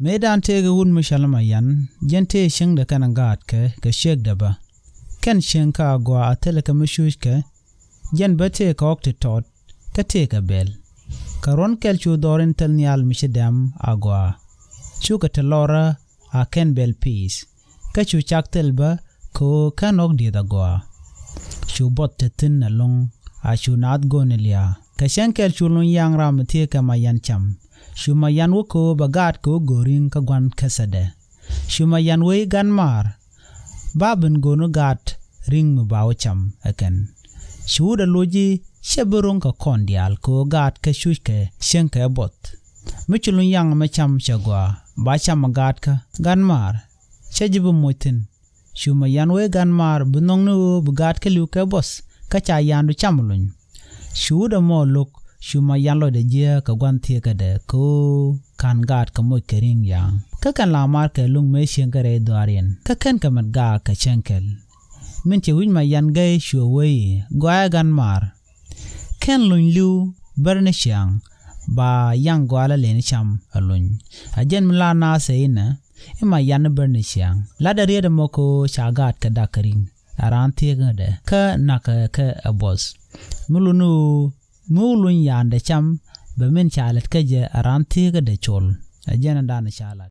Medan tege un mishalama yan jente sheng de kanangat ke shek daba ken sheng ka gwa atele ka mishush ke jen bete ka okte tot ka te ka bel karon kel chu dorin tel nyal mishedam agwa chu ka telora a ken bel peace ka chu chak tel ba ko kanok di da gwa chu bot te tin na long a chu nat gonelia ka sheng kel chu lun yang ram te ka mayan cham Shuma yan woko bagat ko goring ka gwan kasade. Shuma yan we gan mar. Babin gono gat ring mubaw cham aken. Shuda loji sheburung ka kondial ko gat ka shuke shenka bot. Michulun yang macham shagwa. Ba cham gat ka gan mar. Shajibu moitin. Shuma yan we gan mar bunong nu bugat ka luka bos. Kacha yandu chamulun. Shuda mo look. Shuma yanlo de jia ka gwan thie ka de ko kan gat ka moy kering yang ka kan la mar ka lung me shengare dwarien ka ken ka mat ga ka chenkel min che win ma yan gai shu wei gwa gan mar ken lun lu berne shang ba yang gwa la len cham alun ajen mla na seina e ma yan berne shang la da re de moko chagat ka dakaring aran thie ga de ka na ka abos mulunu Mulun yande cham ba min chalet kaje aran tiga de chol ajena dana chalat